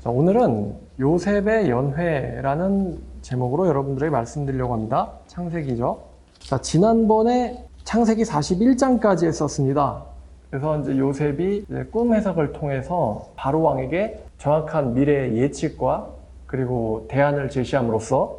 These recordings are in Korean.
자, 오늘은 요셉의 연회라는 제목으로 여러분들에게 말씀드리려고 합니다. 창세기죠. 자, 지난번에 창세기 41장까지 했었습니다. 그래서 이제 요셉이 꿈 해석을 통해서 바로 왕에게 정확한 미래 예측과 그리고 대안을 제시함으로써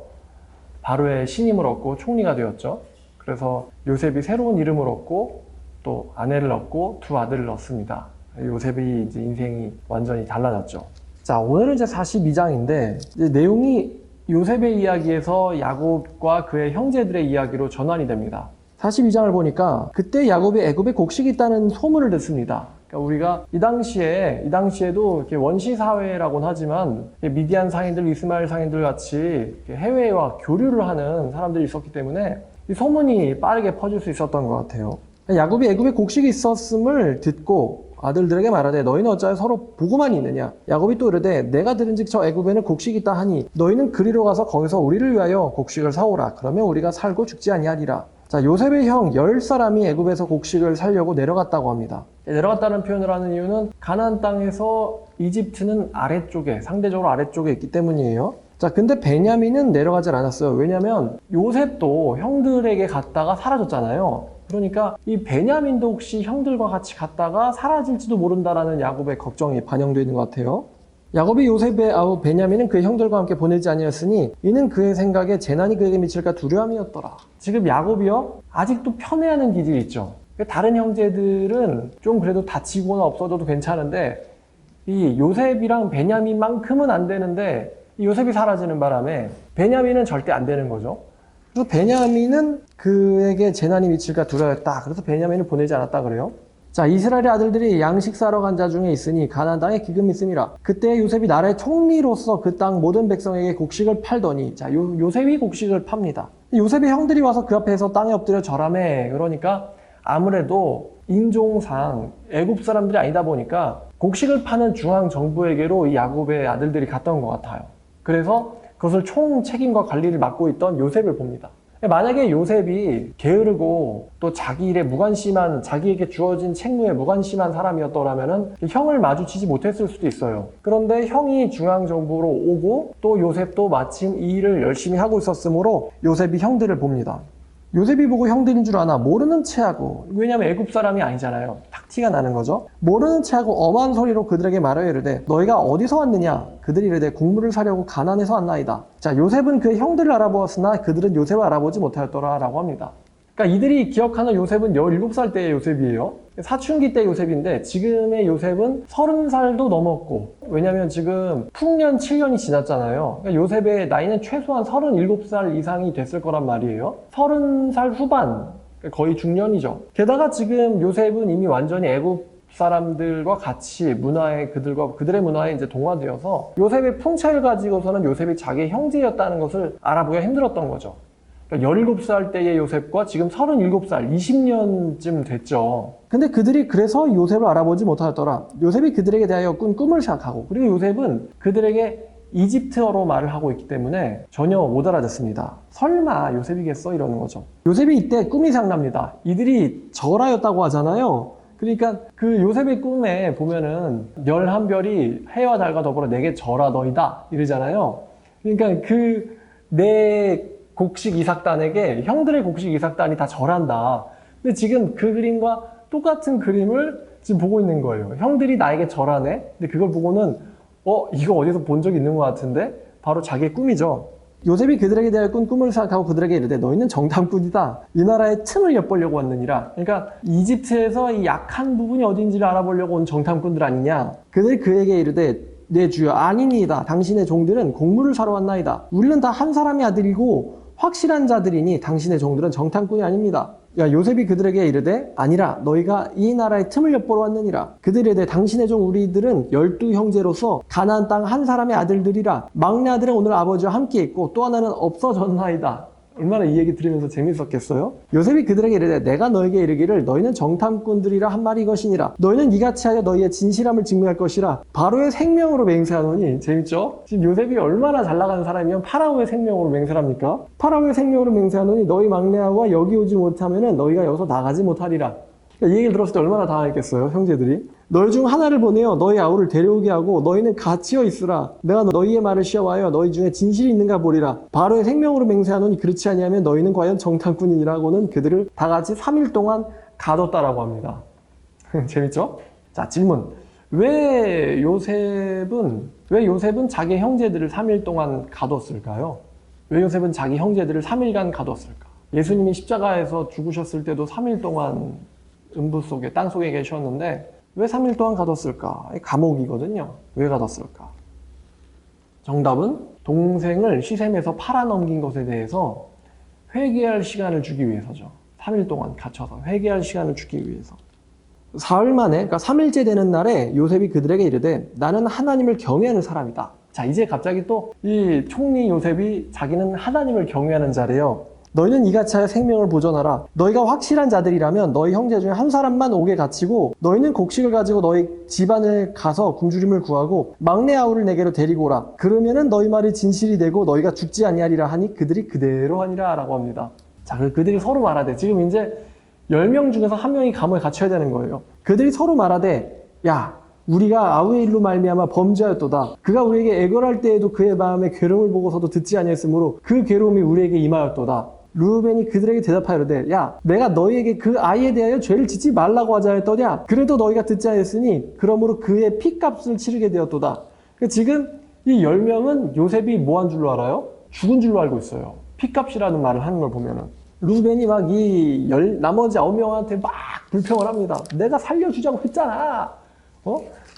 바로의 신임을 얻고 총리가 되었죠. 그래서 요셉이 새로운 이름을 얻고 또 아내를 얻고 두 아들을 얻습니다. 요셉이 이제 인생이 완전히 달라졌죠. 자, 오늘은 이제 42장인데 이제 내용이 요셉의 이야기에서 야곱과 그의 형제들의 이야기로 전환이 됩니다. 42장을 보니까 그때 야곱이 애굽에 곡식이 있다는 소문을 듣습니다. 그러니까 우리가 이 당시에도 이렇게 원시 사회라고는 하지만 미디안 상인들, 이스마엘 상인들 같이 해외와 교류를 하는 사람들이 있었기 때문에 이 소문이 빠르게 퍼질 수 있었던 것 같아요. 야곱이 애굽에 곡식이 있었음을 듣고 아들들에게 말하되 너희는 어찌하여 서로 보고만 있느냐. 야곱이 또 이르되 내가 들은즉 저 애굽에는 곡식이 있다 하니 너희는 그리로 가서 거기서 우리를 위하여 곡식을 사오라. 그러면 우리가 살고 죽지 아니하리라. 자, 요셉의 형 10사람이 애굽에서 곡식을 살려고 내려갔다고 합니다. 내려갔다는 표현을 하는 이유는 가나안 땅에서 이집트는 아래쪽에, 상대적으로 아래쪽에 있기 때문이에요. 자, 근데 베냐민은 내려가질 않았어요. 왜냐면 요셉도 형들에게 갔다가 사라졌잖아요. 그러니까 이 베냐민도 혹시 형들과 같이 갔다가 사라질지도 모른다라는 야곱의 걱정이 반영되어 있는 것 같아요. 야곱이 요셉의 아우 베냐민은 그의 형들과 함께 보내지 아니하였으니 이는 그의 생각에 재난이 그에게 미칠까 두려움이었더라. 지금 야곱이요, 아직도 편애하는 기질이 있죠. 다른 형제들은 좀 그래도 다치거나 없어져도 괜찮은데 이 요셉이랑 베냐민만큼은 안 되는데 이 요셉이 사라지는 바람에 베냐민은 절대 안 되는 거죠. 그래서 베냐민은 그에게 재난이 미칠까 두려웠다. 그래서 베냐민을 보내지 않았다 그래요. 자, 이스라엘의 아들들이 양식 사러 간 자 중에 있으니 가나안 땅에 기금이 있음이라. 그때 요셉이 나라의 총리로서 그 땅 모든 백성에게 곡식을 팔더니, 자, 요셉이 곡식을 팝니다. 요셉의 형들이 와서 그 앞에서 땅에 엎드려 절하매. 그러니까 아무래도 인종상 애굽 사람들이 아니다 보니까 곡식을 파는 중앙 정부에게로 이 야곱의 아들들이 갔던 것 같아요. 그래서 그것을 총 책임과 관리를 맡고 있던 요셉을 봅니다. 만약에 요셉이 게으르고 또 자기 일에 무관심한, 자기에게 주어진 책무에 무관심한 사람이었더라면 형을 마주치지 못했을 수도 있어요. 그런데 형이 중앙정부로 오고 또 요셉도 마침 이 일을 열심히 하고 있었으므로 요셉이 형들을 봅니다. 요셉이 보고 형들인 줄 아나 모르는 체하고, 왜냐하면 애굽 사람이 아니잖아요. 딱 티가 나는 거죠. 모르는 체하고 엄한 소리로 그들에게 말하여 이르되 너희가 어디서 왔느냐. 그들이 이르되 곡물을 사려고 가나안에서 왔나이다. 자, 요셉은 그의 형들을 알아보았으나 그들은 요셉을 알아보지 못하였더라 라고 합니다. 그러니까 이들이 기억하는 요셉은 17살 때의 요셉이에요. 사춘기 때 요셉인데 지금의 요셉은 30살도 넘었고, 왜냐면 지금 풍년 7년이 지났잖아요. 그러니까 요셉의 나이는 최소한 37살 이상이 됐을 거란 말이에요. 30살 후반, 거의 중년이죠. 게다가 지금 요셉은 이미 완전히 애굽 사람들과 같이 그들의 문화에 이제 동화되어서 요셉의 풍채를 가지고서는 요셉이 자기의 형제였다는 것을 알아보기가 힘들었던 거죠. 17살 때의 요셉과 지금 37살, 20년쯤 됐죠. 근데 그들이 그래서 요셉을 알아보지 못하였더라. 요셉이 그들에게 대하여 꾼 꿈을 생각하고, 그리고 요셉은 그들에게 이집트어로 말을 하고 있기 때문에 전혀 못 알아듣습니다. 설마 요셉이겠어? 이러는 거죠. 요셉이 이때 꿈이 생각납니다. 이들이 절하였다고 하잖아요. 그러니까 그 요셉의 꿈에 보면은 11별이 해와 달과 더불어 내게 절하더이다 이러잖아요. 그러니까 내 곡식 이삭단에게 형들의 곡식 이삭단이 다 절한다. 근데 지금 그 그림과 똑같은 그림을 지금 보고 있는 거예요. 형들이 나에게 절하네. 근데 그걸 보고는 이거 어디서 본 적 있는 것 같은데? 바로 자기의 꿈이죠. 요셉이 그들에게 대하여 꾼 꿈을 생각하고 그들에게 이르되 너희는 정탐꾼이다. 이 나라의 틈을 엿보려고 왔느니라. 그러니까 이집트에서 이 약한 부분이 어딘지를 알아보려고 온 정탐꾼들 아니냐. 그들이 그에게 이르되 내 주여 아니니이다. 당신의 종들은 곡물을 사러 왔나이다. 우리는 다 한 사람의 아들이고 확실한 자들이니 당신의 종들은 정탐꾼이 아닙니다. 요셉이 그들에게 이르되 아니라 너희가 이 나라의 틈을 엿보러 왔느니라. 그들이 이르되 당신의 종 우리들은 12형제로서 가나안 땅 한 사람의 아들들이라. 막내 아들은 오늘 아버지와 함께 있고 또 하나는 없어졌나이다. 얼마나 이 얘기 들으면서 재밌었겠어요? 요셉이 그들에게 이르되 내가 너에게 이르기를 너희는 정탐꾼들이라 한 말이 이것이니라. 너희는 이같이 하여 너희의 진실함을 증명할 것이라. 바로의 생명으로 맹세하노니. 재밌죠? 지금 요셉이 얼마나 잘 나가는 사람이면 파라오의 생명으로 맹세합니까? 파라오의 생명으로 맹세하노니 너희 막내아와 여기 오지 못하면 너희가 여기서 나가지 못하리라. 이 얘기를 들었을 때 얼마나 당황했겠어요, 형제들이. 너희 중 하나를 보내어 너희 아우를 데려오게 하고 너희는 갇히어 있으라. 내가 너희의 말을 시험하여 너희 중에 진실이 있는가 보리라. 바로의 생명으로 맹세하노니 그렇지 아니하면 너희는 과연 정탐꾼이니라고는 그들을 다 같이 3일 동안 가뒀다라고 합니다. 재밌죠? 자, 질문. 왜 요셉은 자기 형제들을 3일 동안 가뒀을까요? 왜 요셉은 자기 형제들을 3일간 가뒀을까? 예수님이 십자가에서 죽으셨을 때도 3일 동안 음부 속에, 땅 속에 계셨는데 왜 3일 동안 가뒀을까? 감옥이거든요. 왜 가뒀을까? 정답은 동생을 시샘에서 팔아넘긴 것에 대해서 회개할 시간을 주기 위해서죠. 3일 동안 갇혀서 회개할 시간을 주기 위해서. 사흘 만에, 그러니까 3일째 되는 날에 요셉이 그들에게 이르되 나는 하나님을 경외하는 사람이다. 자, 이제 갑자기 또 이 총리 요셉이 자기는 하나님을 경외하는 자래요. 너희는 이같이 하여 생명을 보존하라. 너희가 확실한 자들이라면 너희 형제 중에 한 사람만 옥에 갇히고 너희는 곡식을 가지고 너희 집안에 가서 굶주림을 구하고 막내 아우를 내게로 데리고 오라. 그러면은 너희 말이 진실이 되고 너희가 죽지 아니하리라 하니 그들이 그대로 하니라 라고 합니다. 자, 그들이 서로 말하되 지금 이제 10명 중에서 한 명이 감옥에 갇혀야 되는 거예요. 그들이 서로 말하되 야, 우리가 아우의 일로 말미암아 범죄하였도다. 그가 우리에게 애걸할 때에도 그의 마음에 괴로움을 보고서도 듣지 아니했으므로 그 괴로움이 우리에게 임하였도다. 르우벤이 그들에게 대답하여되 야, 내가 너희에게 그 아이에 대하여 죄를 짓지 말라고 하자 했더냐? 그래도 너희가 듣지 않았으니 그러므로 그의 피값을 치르게 되었도다. 그러니까 지금 이 10명은 요셉이 뭐 한 줄로 알아요? 죽은 줄로 알고 있어요. 피값이라는 말을 하는 걸 보면은. 루벤이 막 나머지 9명한테 막 불평을 합니다. 내가 살려주자고 했잖아.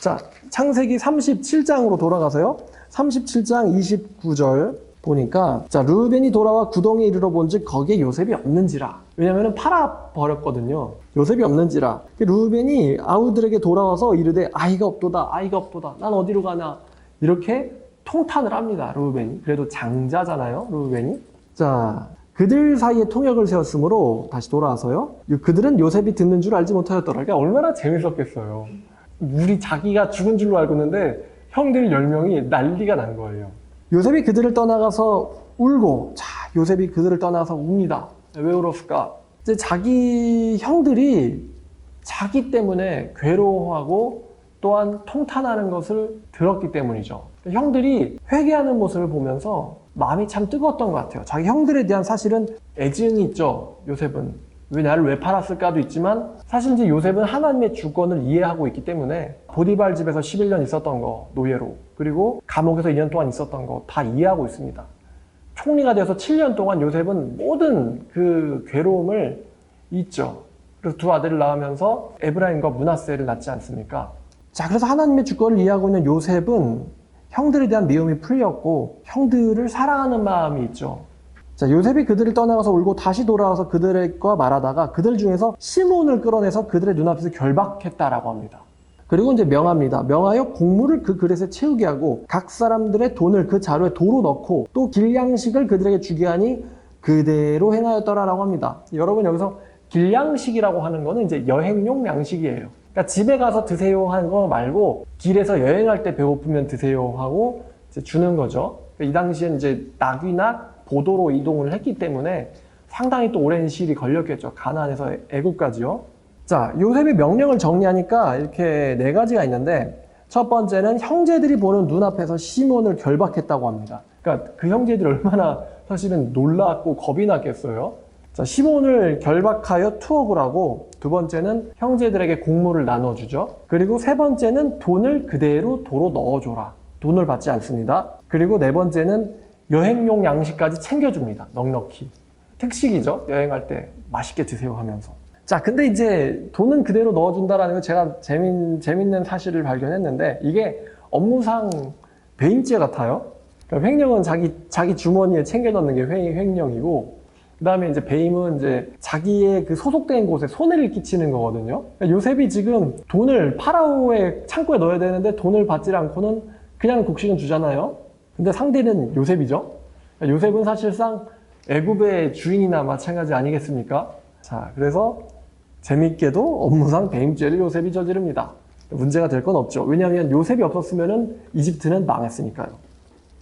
자, 창세기 37장으로 돌아가서요. 37장 29절 보니까, 자, 르우벤이 돌아와 구덩이에 이르러 본즉 거기에 요셉이 없는지라. 왜냐면은 팔아버렸거든요. 요셉이 없는지라. 르우벤이 아우들에게 돌아와서 이르되 아이가 없도다, 아이가 없도다. 난 어디로 가나. 이렇게 통탄을 합니다. 르우벤이. 그래도 장자잖아요, 르우벤이. 자, 그들 사이에 통역을 세웠으므로 다시 돌아와서요. 그들은 요셉이 듣는 줄 알지 못하였더라. 그러니까 얼마나 재밌었겠어요. 자기가 죽은 줄로 알고 있는데 형들 10명이 난리가 난 거예요. 요셉이 그들을 떠나가서 울고, 자, 요셉이 그들을 떠나서 웁니다. 왜 울었을까? 이제 자기 형들이 자기 때문에 괴로워하고 또한 통탄하는 것을 들었기 때문이죠. 형들이 회개하는 모습을 보면서 마음이 참 뜨거웠던 것 같아요. 자기 형들에 대한 사실은 애증이 있죠. 요셉은. 나를 왜 팔았을까도 있지만 사실 이제 요셉은 하나님의 주권을 이해하고 있기 때문에 보디발 집에서 11년 있었던 거, 노예로. 그리고 감옥에서 2년 동안 있었던 거 다 이해하고 있습니다. 총리가 돼서 7년 동안 요셉은 모든 그 괴로움을 잊죠. 그래서 두 아들을 낳으면서 에브라임과 므낫세를 낳지 않습니까? 자, 그래서 하나님의 주권을 이해하고 있는 요셉은 형들에 대한 미움이 풀렸고 형들을 사랑하는 마음이 있죠. 자, 요셉이 그들을 떠나가서 울고 다시 돌아와서 그들과 말하다가 그들 중에서 시몬을 끌어내서 그들의 눈앞에서 결박했다라고 합니다. 그리고 이제 명합니다. 명하여 곡물을 그 그릇에 채우게 하고 각 사람들의 돈을 그 자루에 도로 넣고 또 길양식을 그들에게 주게 하니 그대로 행하였더라라고 합니다. 여러분, 여기서 길양식이라고 하는 거는 이제 여행용 양식이에요. 그러니까 집에 가서 드세요 하는 거 말고 길에서 여행할 때 배고프면 드세요 하고 이제 주는 거죠. 그러니까 이 당시엔 이제 나귀나 보도로 이동을 했기 때문에 상당히 또 오랜 시일이 걸렸겠죠. 가나안에서 애굽까지요. 자, 요셉의 명령을 정리하니까 이렇게 4가지가 있는데 첫 번째는 형제들이 보는 눈앞에서 시몬을 결박했다고 합니다. 그러니까 그 형제들이 얼마나 사실은 놀랐고 겁이 났겠어요. 자, 시몬을 결박하여 투옥을 하고 두 번째는 형제들에게 곡물을 나눠주죠. 그리고 세 번째는 돈을 그대로 도로 넣어줘라. 돈을 받지 않습니다. 그리고 네 번째는 여행용 양식까지 챙겨줍니다. 넉넉히. 특식이죠. 여행할 때 맛있게 드세요 하면서. 자, 근데 이제 돈은 그대로 넣어준다라는 거 제가 재밌는 사실을 발견했는데 이게 업무상 배임죄 같아요. 그러니까 횡령은 자기 주머니에 챙겨 넣는 게 횡령이고 그 다음에 이제 배임은 이제 자기의 그 소속된 곳에 손해를 끼치는 거거든요. 그러니까 요셉이 지금 돈을 파라오의 창고에 넣어야 되는데 돈을 받지 않고는 그냥 곡식은 주잖아요. 근데 상대는 요셉이죠. 그러니까 요셉은 사실상 애굽의 주인이나 마찬가지 아니겠습니까? 자, 그래서 재밌게도 업무상 배임죄를 요셉이 저지릅니다. 문제가 될 건 없죠. 왜냐하면 요셉이 없었으면 이집트는 망했으니까요.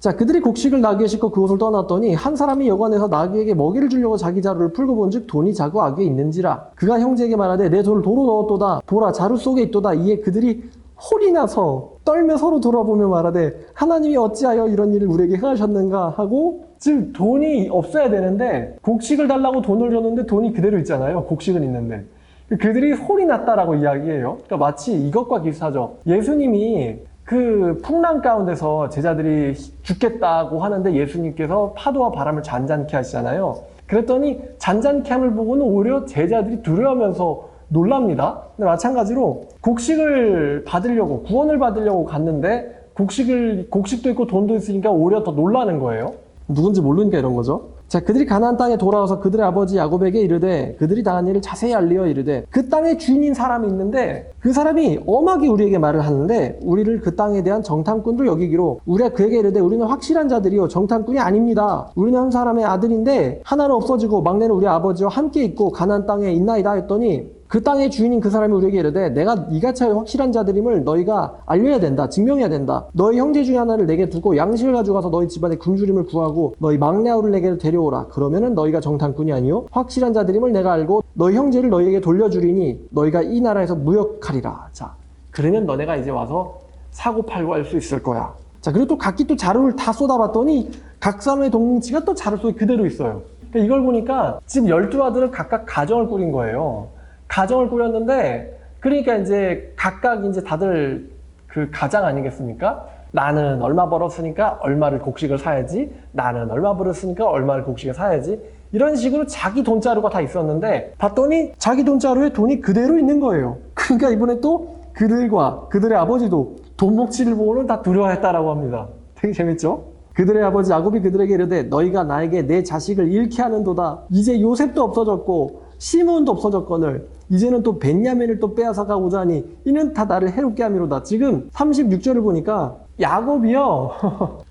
자, 그들이 곡식을 나귀에 싣고 그곳을 떠났더니 한 사람이 여관에서 나귀에게 먹이를 주려고 자기 자루를 풀고 본즉 돈이 자구 아귀에 있는지라. 그가 형제에게 말하되 내 돈을 도로 넣었도다. 보라 자루 속에 있도다. 이에 그들이 홀이 나서 떨며 서로 돌아보며 말하되 하나님이 어찌하여 이런 일을 우리에게 행하셨는가 하고, 지금 돈이 없어야 되는데 곡식을 달라고 돈을 줬는데 돈이 그대로 있잖아요. 곡식은 있는데. 그들이 홀이 났다라고 이야기해요. 그러니까 마치 이것과 비슷하죠. 예수님이 그 풍랑 가운데서 제자들이 죽겠다고 하는데 예수님께서 파도와 바람을 잔잔케 하시잖아요. 그랬더니 잔잔케 함을 보고는 오히려 제자들이 두려워하면서 놀랍니다. 근데 마찬가지로 곡식을 받으려고, 구원을 받으려고 갔는데 곡식도 있고 돈도 있으니까 오히려 더 놀라는 거예요. 누군지 모르니까 이런 거죠. 자, 그들이 가나안 땅에 돌아와서 그들의 아버지 야곱에게 이르되 그들이 당한 일을 자세히 알리어 이르되 그 땅의 주인인 사람이 있는데 그 사람이 엄하게 우리에게 말을 하는데 우리를 그 땅에 대한 정탐꾼으로 여기기로 우리가 그에게 이르되 우리는 확실한 자들이요 정탐꾼이 아닙니다. 우리는 한 사람의 아들인데 하나는 없어지고 막내는 우리 아버지와 함께 있고 가나안 땅에 있나이다 했더니 그 땅의 주인인 그 사람이 우리에게 이르되 내가 이같이 확실한 자들임을 너희가 알려야 된다. 증명해야 된다. 너희 형제 중에 하나를 내게 두고 양식을 가져가서 너희 집안에 굶주림을 구하고 너희 막내 아우를 내게 데려오라. 그러면은 너희가 정탐꾼이 아니요 확실한 자들임을 내가 알고 너희 형제를 너희에게 돌려주리니 너희가 이 나라에서 무역하리라. 자, 그러면 너네가 이제 와서 사고 팔고 할 수 있을 거야. 자, 그리고 또 각기 또 자루를 다 쏟아봤더니 각 사람의 동뭉치가 또 자루 속에 그대로 있어요. 그러니까 이걸 보니까 지금 12아들은 각각 가정을 꾸린 거예요. 가정을 꾸렸는데, 그러니까 이제 각각 이제 다들 그 가장 아니겠습니까? 나는 얼마 벌었으니까 얼마를 곡식을 사야지. 나는 얼마 벌었으니까 얼마를 곡식을 사야지. 이런 식으로 자기 돈자루가 다 있었는데, 봤더니 자기 돈자루에 돈이 그대로 있는 거예요. 그러니까 이번에 또 그들과 그들의 아버지도 돈 몫치를 보고는 다 두려워했다라고 합니다. 되게 재밌죠? 그들의 아버지 야곱이 그들에게 이르되 너희가 나에게 내 자식을 잃게 하는도다. 이제 요셉도 없어졌고 시므온도 없어졌거늘 이제는 또 벤야민을 또 빼앗아 가고자 하니 이는 다 나를 해롭게 함이로다. 지금 36절을 보니까 야곱이요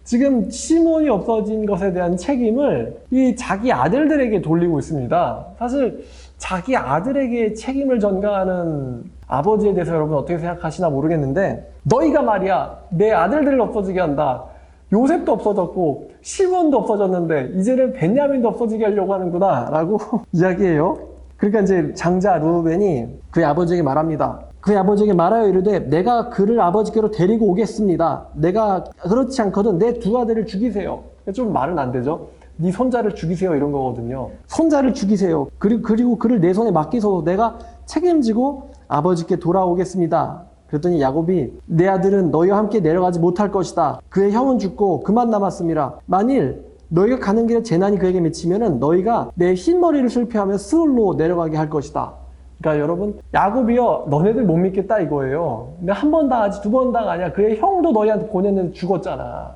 지금 시므온이 없어진 것에 대한 책임을 이 자기 아들들에게 돌리고 있습니다. 사실 자기 아들에게 책임을 전가하는 아버지에 대해서 여러분 어떻게 생각하시나 모르겠는데, 너희가 말이야 내 아들들을 없어지게 한다. 요셉도 없어졌고 시므온도 없어졌는데 이제는 벤야민도 없어지게 하려고 하는구나 라고 이야기해요. 그러니까 이제 장자 루벤이 그의 아버지에게 말합니다. 그의 아버지에게 말하여 이르되 내가 그를 아버지께로 데리고 오겠습니다. 내가 그렇지 않거든 내 두 아들을 죽이세요. 좀 말은 안 되죠. 네 손자를 죽이세요 이런 거거든요. 손자를 죽이세요. 그리고 그를 내 손에 맡기소. 내가 책임지고 아버지께 돌아오겠습니다. 그랬더니 야곱이 내 아들은 너희와 함께 내려가지 못할 것이다. 그의 형은 죽고 그만 남았음이라. 만일 너희가 가는 길에 재난이 그에게 미치면은 너희가 내 흰머리를 실패하며 스울로 내려가게 할 것이다. 그러니까 여러분 야곱이요 너네들 못 믿겠다 이거예요. 근데 한 번 당하지 두 번 당하냐. 그의 형도 너희한테 보냈는데 죽었잖아.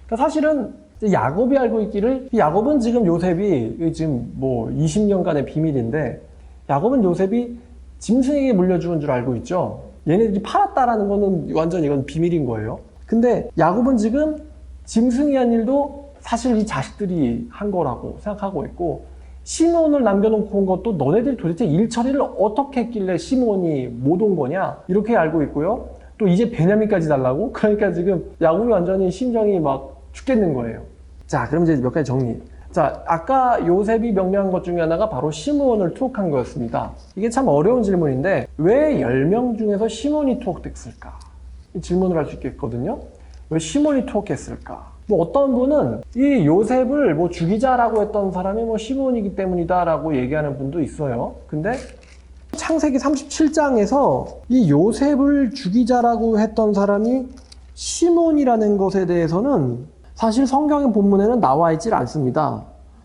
그러니까 사실은 야곱이 알고 있기를, 야곱은 지금 요셉이 지금 뭐 20년간의 비밀인데 야곱은 요셉이 짐승에게 물려주는 줄 알고 있죠. 얘네들이 팔았다라는 거는 완전 이건 비밀인 거예요. 근데 야곱은 지금 짐승이 한 일도 사실 이 자식들이 한 거라고 생각하고 있고, 시므온을 남겨놓고 온 것도 너네들이 도대체 일 처리를 어떻게 했길래 시므온이 못 온 거냐 이렇게 알고 있고요. 또 이제 베냐민까지 달라고? 그러니까 지금 야곱이 완전히 심정이 막 죽겠는 거예요. 자, 그럼 이제 몇 가지 정리. 자, 아까 요셉이 명령한 것 중에 하나가 바로 시므온을 투옥한 거였습니다. 이게 참 어려운 질문인데 왜 10명 중에서 시므온이 투옥됐을까? 이 질문을 할 수 있겠거든요. 왜 시므온이 투옥했을까? 뭐 어떤 분은 이 요셉을 뭐 죽이자라고 했던 사람이 뭐 시므온이기 때문이다라고 얘기하는 분도 있어요. 근데 창세기 37장에서 이 요셉을 죽이자라고 했던 사람이 시므온이라는 것에 대해서는 사실 성경의 본문에는 나와 있질 않습니다.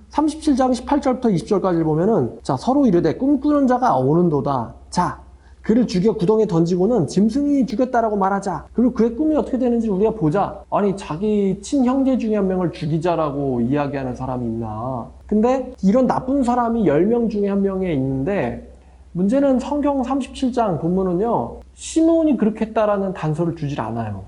37장 18절부터 20절까지를 보면은 자 서로 이르되 꿈꾸는 자가 오는도다. 자 그를 죽여 구덩이에 던지고는 짐승이 죽였다라고 말하자. 그리고 그의 꿈이 어떻게 되는지 우리가 보자. 아니 자기 친형제 중에 한 명을 죽이자라고 이야기하는 사람이 있나. 근데 이런 나쁜 사람이 10명 중에 한 명에 있는데 문제는 성경 37장 본문은요 시므온이 그렇게 했다라는 단서를 주질 않아요.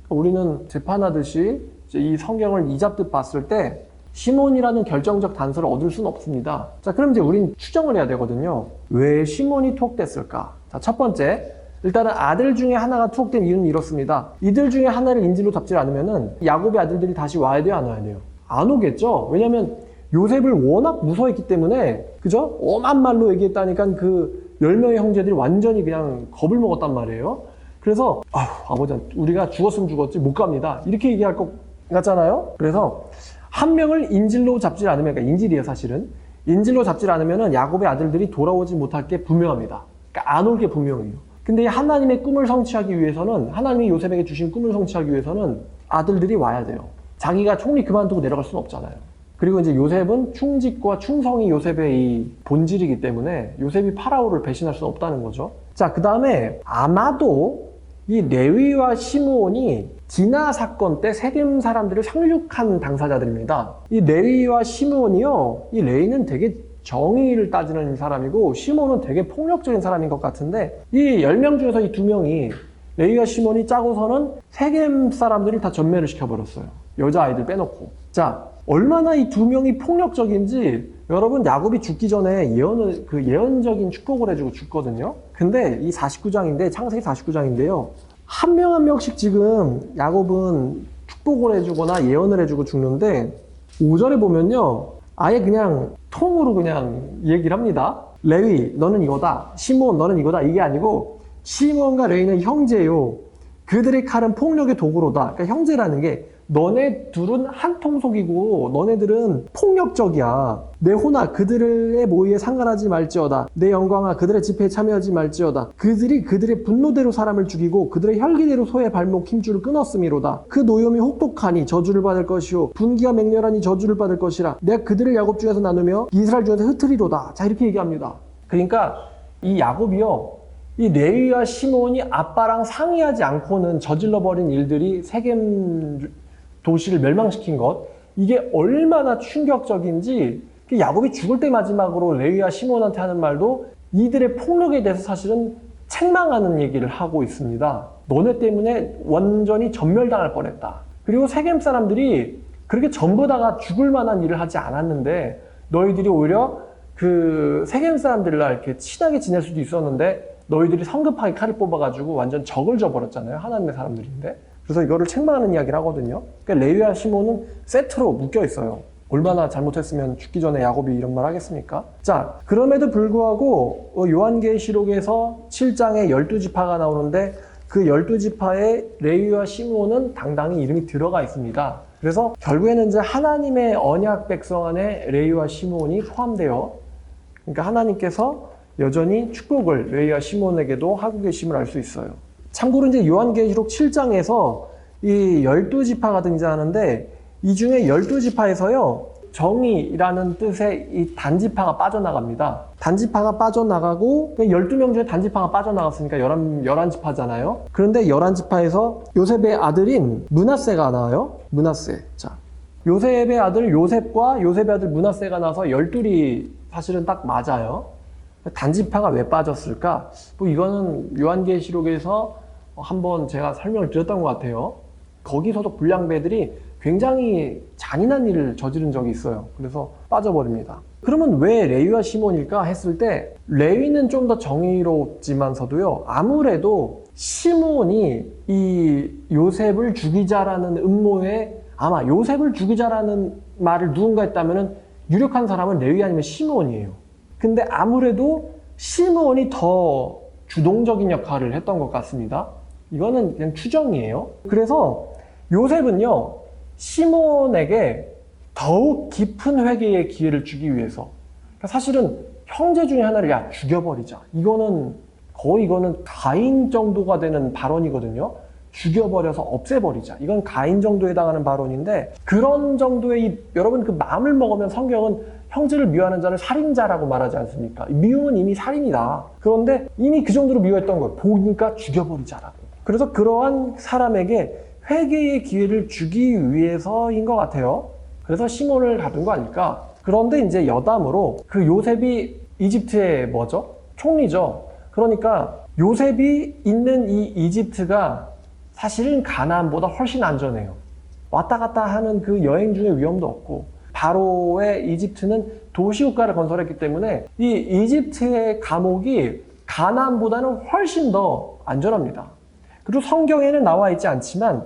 우리는 재판하듯이 이 성경을 이잡듯 봤을 때 시몬이라는 결정적 단서를 얻을 수는 없습니다. 자, 그럼 이제 우린 추정을 해야 되거든요. 왜 시몬이 투옥됐을까? 자, 첫 번째, 일단은 아들 중에 하나가 투옥된 이유는 이렇습니다. 이들 중에 하나를 인질로 잡지 않으면은 야곱의 아들들이 다시 와야 돼요, 안 와야 돼요? 안 오겠죠? 왜냐면 요셉을 워낙 무서워했기 때문에, 그죠? 엄한 말로 얘기했다니까 그 10명의 형제들이 완전히 그냥 겁을 먹었단 말이에요. 그래서 아버지 우리가 죽었으면 죽었지 못 갑니다. 이렇게 얘기할 것 같잖아요. 그래서 한 명을 인질로 잡지 않으면, 그러니까 인질이에요 사실은. 인질로 잡지 않으면 야곱의 아들들이 돌아오지 못할 게 분명합니다. 그러니까 안 올 게 분명해요. 근데 하나님의 꿈을 성취하기 위해서는, 하나님이 요셉에게 주신 꿈을 성취하기 위해서는 아들들이 와야 돼요. 자기가 총리 그만두고 내려갈 수는 없잖아요. 그리고 이제 요셉은 충직과 충성이 요셉의 이 본질이기 때문에 요셉이 파라오를 배신할 수는 없다는 거죠. 자, 그 다음에 아마도 이 레위와 시므온이 디나 사건 때 세겜 사람들을 상륙한 당사자들입니다. 이 레위와 시므온이요, 이 레위는 되게 정의를 따지는 사람이고 시몬은 되게 폭력적인 사람인 것 같은데, 이 10명 중에서 이 2명이 레위와 시몬이 짜고서는 세겜 사람들을 다 전멸을 시켜버렸어요. 여자아이들 빼놓고. 자, 얼마나 이 2명이 폭력적인지 여러분, 야곱이 죽기 전에 예언적인 축복을 해주고 죽거든요. 근데 이 49장인데, 창세기 49장인데요. 한 명 한 명씩 지금 야곱은 축복을 해주거나 예언을 해주고 죽는데, 5절에 보면요, 아예 그냥 통으로 그냥 얘기를 합니다. 레위, 너는 이거다. 시몬, 너는 이거다. 이게 아니고, 시몬과 레위는 형제요. 그들의 칼은 폭력의 도구로다. 그러니까 형제라는 게, 너네 둘은 한 통속이고 너네들은 폭력적이야. 내 호나 그들의 모의에 상관하지 말지어다. 내 영광아 그들의 집회에 참여하지 말지어다. 그들이 그들의 분노대로 사람을 죽이고 그들의 혈기대로 소의 발목 힘줄을 끊었음이로다. 그 노염이 혹독하니 저주를 받을 것이요 분기가 맹렬하니 저주를 받을 것이라. 내가 그들을 야곱 중에서 나누며 이스라엘 중에서 흩으리로다. 자, 이렇게 얘기합니다. 그러니까 이 야곱이요, 이 레위와 시몬이 아빠랑 상의하지 않고는 저질러버린 일들이 세겜 도시를 멸망시킨 것, 이게 얼마나 충격적인지, 야곱이 죽을 때 마지막으로 레위와 시몬한테 하는 말도 이들의 폭력에 대해서 사실은 책망하는 얘기를 하고 있습니다. 너네 때문에 완전히 전멸당할 뻔했다. 그리고 세겜 사람들이 그렇게 전부 다가 죽을 만한 일을 하지 않았는데 너희들이 오히려 그 세겜 사람들과 이렇게 친하게 지낼 수도 있었는데 너희들이 성급하게 칼을 뽑아가지고 완전 적을 져버렸잖아요. 하나님의 사람들인데. 그래서 이거를 책망하는 이야기를 하거든요. 그러니까 레위와 시몬은 세트로 묶여 있어요. 얼마나 잘못했으면 죽기 전에 야곱이 이런 말 하겠습니까? 자, 그럼에도 불구하고 요한계시록에서 7장에 12지파가 나오는데 그 12지파에 레위와 시몬은 당당히 이름이 들어가 있습니다. 그래서 결국에는 이제 하나님의 언약 백성 안에 레위와 시몬이 포함되어, 그러니까 하나님께서 여전히 축복을 레위와 시몬에게도 하고 계심을 알 수 있어요. 참고로 이제 요한계시록 7장에서 이 12지파가 등장하는데 이 중에 12지파에서요, 정의라는 뜻의 이 단지파가 빠져나갑니다. 단지파가 빠져나가고 12명 중에 단지파가 빠져나갔으니까 11지파잖아요. 그런데 11지파에서 요셉의 아들인 므낫세가 나와요. 므낫세. 자, 요셉의 아들 요셉과 요셉의 아들 므낫세가 나와서 12이 사실은 딱 맞아요. 단지파가 왜 빠졌을까? 뭐 이거는 요한계시록에서 한번 제가 설명을 드렸던 것 같아요. 거기서도 불량배들이 굉장히 잔인한 일을 저지른 적이 있어요. 그래서 빠져버립니다. 그러면 왜 레위와 시몬일까 했을 때, 레위는 좀 더 정의롭지만서도요, 아무래도 시몬이 이 요셉을 죽이자라는 음모에, 아마 요셉을 죽이자라는 말을 누군가 했다면 유력한 사람은 레위 아니면 시몬이에요. 근데 아무래도 시몬이 더 주동적인 역할을 했던 것 같습니다. 이거는 그냥 추정이에요. 그래서 요셉은요, 시몬에게 더욱 깊은 회개의 기회를 주기 위해서, 그러니까 사실은 형제 중에 하나를 죽여버리자. 이거는 가인 정도가 되는 발언이거든요. 죽여버려서 없애버리자. 이건 가인 정도에 해당하는 발언인데, 그런 정도의 여러분 그 마음을 먹으면 성경은 형제를 미워하는 자를 살인자라고 말하지 않습니까? 미움은 이미 살인이다. 그런데 이미 그 정도로 미워했던 거예요. 보니까 죽여버리자라고. 그래서 그러한 사람에게 회개의 기회를 주기 위해서인 것 같아요. 그래서 시몬을 가둔 거 아닐까? 그런데 이제 여담으로 그 요셉이 이집트의 뭐죠? 총리죠. 그러니까 요셉이 있는 이 이집트가 사실은 가나안보다 훨씬 안전해요. 왔다 갔다 하는 그 여행 중에 위험도 없고, 바로의 이집트는 도시국가를 건설했기 때문에 이 이집트의 감옥이 가나안보다는 훨씬 더 안전합니다. 그리고 성경에는 나와 있지 않지만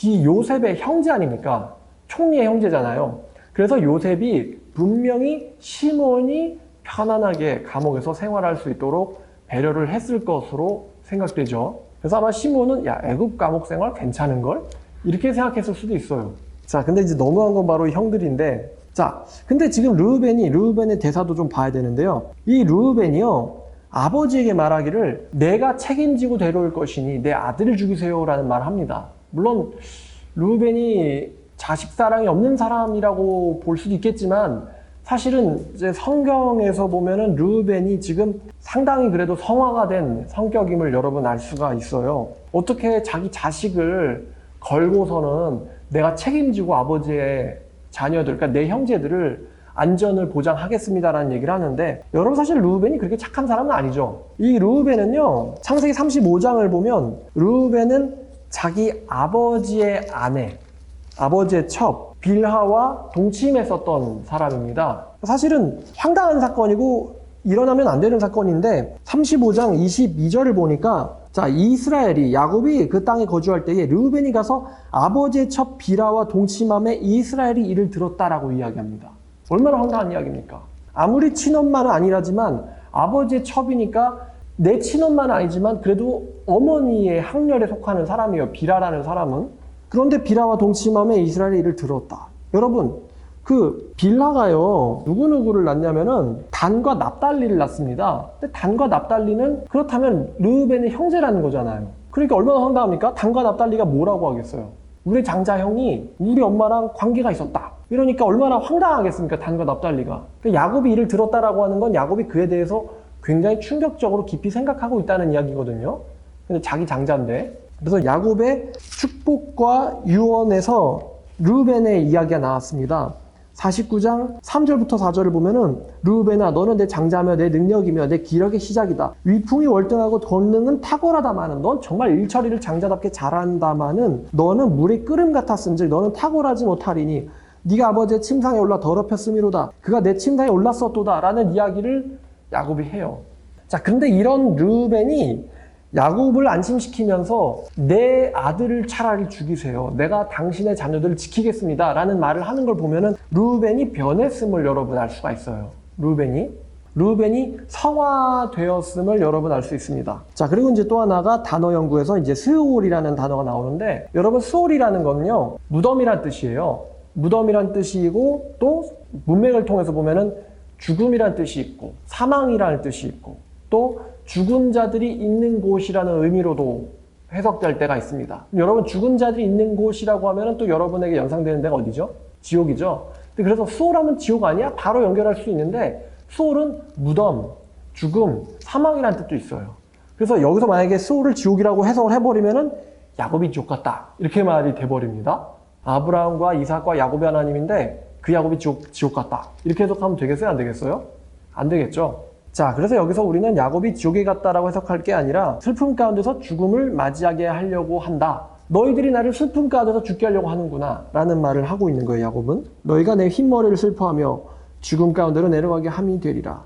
이 요셉의 형제 아닙니까? 총리의 형제잖아요. 그래서 요셉이 분명히 시몬이 편안하게 감옥에서 생활할 수 있도록 배려를 했을 것으로 생각되죠. 그래서 아마 시몬은 야, 애굽 감옥 생활 괜찮은걸? 이렇게 생각했을 수도 있어요. 자, 근데 이제 너무한 건 바로 이 형들인데, 자, 근데 지금 르우벤의 대사도 좀 봐야 되는데요. 이 르우벤이요, 아버지에게 말하기를 내가 책임지고 데려올 것이니 내 아들을 죽이세요라는 말을 합니다. 물론 르우벤이 자식 사랑이 없는 사람이라고 볼 수도 있겠지만 사실은 이제 성경에서 보면은 르우벤이 지금 상당히 그래도 성화가 된 성격임을 여러분 알 수가 있어요. 어떻게 자기 자식을 걸고서는 내가 책임지고 아버지의 자녀들, 그러니까 내 형제들을 안전을 보장하겠습니다라는 얘기를 하는데, 여러분 사실 르우벤이 그렇게 착한 사람은 아니죠. 이 르우벤은요, 창세기 35장을 보면 르우벤은 자기 아버지의 아내, 아버지의 첩 빌하와 동침했었던 사람입니다. 사실은 황당한 사건이고 일어나면 안 되는 사건인데 35장 22절을 보니까, 자, 이스라엘이 야곱이 그 땅에 거주할 때에 르우벤이 가서 아버지의 첩 빌하와 동침함에 이스라엘이 이를 들었다라고 이야기합니다. 얼마나 황당한 이야기입니까? 아무리 친엄마는 아니라지만 아버지의 첩이니까 내 친엄마는 아니지만 그래도 어머니의 학렬에 속하는 사람이에요. 빌하라는 사람은. 그런데 빌하와 동침함에 이스라엘이 이를 들었다. 여러분, 그 빌하가요, 누구누구를 낳냐면은 단과 납달리를 낳습니다. 근데 단과 납달리는 그렇다면 르우벤의 형제라는 거잖아요. 그러니까 얼마나 황당합니까? 단과 납달리가 뭐라고 하겠어요? 우리 장자 형이 우리 엄마랑 관계가 있었다. 이러니까 얼마나 황당하겠습니까? 단과 납달리가. 그러니까 야곱이 이를 들었다라고 하는 건 야곱이 그에 대해서 굉장히 충격적으로 깊이 생각하고 있다는 이야기거든요. 근데 자기 장자인데. 그래서 야곱의 축복과 유언에서 르우벤의 이야기가 나왔습니다. 49장 3절부터 4절을 보면은 르우벤아 너는 내 장자며 내 능력이며 내 기력의 시작이다. 위풍이 월등하고 권능은 탁월하다마는 넌 정말 일처리를 장자답게 잘한다마는 너는 물의 끓음 같았은즉 너는 탁월하지 못하리니 네가 아버지의 침상에 올라 더럽혔음이로다. 그가 내 침상에 올랐었도다 라는 이야기를 야곱이 해요. 자, 근데 이런 르우벤이 야곱을 안심시키면서 내 아들을 차라리 죽이세요. 내가 당신의 자녀들을 지키겠습니다. 라는 말을 하는 걸 보면은 르우벤이 변했음을 여러분 알 수가 있어요. 르우벤이 성화되었음을 여러분 알 수 있습니다. 자, 그리고 이제 또 하나가 단어 연구에서 이제 스올이라는 단어가 나오는데, 여러분 스올이라는 거는요, 무덤이란 뜻이에요. 무덤이란 뜻이고, 또 문맥을 통해서 보면은 죽음이란 뜻이 있고, 사망이라는 뜻이 있고, 또 죽은 자들이 있는 곳이라는 의미로도 해석될 때가 있습니다. 여러분 죽은 자들이 있는 곳이라고 하면 또 여러분에게 연상되는 데가 어디죠? 지옥이죠. 그래서 수올하면 지옥 아니야? 바로 연결할 수 있는데 수올은 무덤, 죽음, 사망이라는 뜻도 있어요. 그래서 여기서 만약에 수올을 지옥이라고 해석을 해버리면은 야곱이 지옥 같다 이렇게 말이 돼버립니다. 아브라함과 이삭과 야곱의 하나님인데 그 야곱이 지옥 같다 이렇게 해석하면 되겠어요? 안 되겠어요? 안 되겠죠. 자, 그래서 여기서 우리는 야곱이 지옥에 갔다라고 해석할 게 아니라 슬픔 가운데서 죽음을 맞이하게 하려고 한다. 너희들이 나를 슬픔 가운데서 죽게 하려고 하는구나 라는 말을 하고 있는 거예요. 야곱은. 너희가 내 흰머리를 슬퍼하며 죽음 가운데로 내려가게 함이 되리라.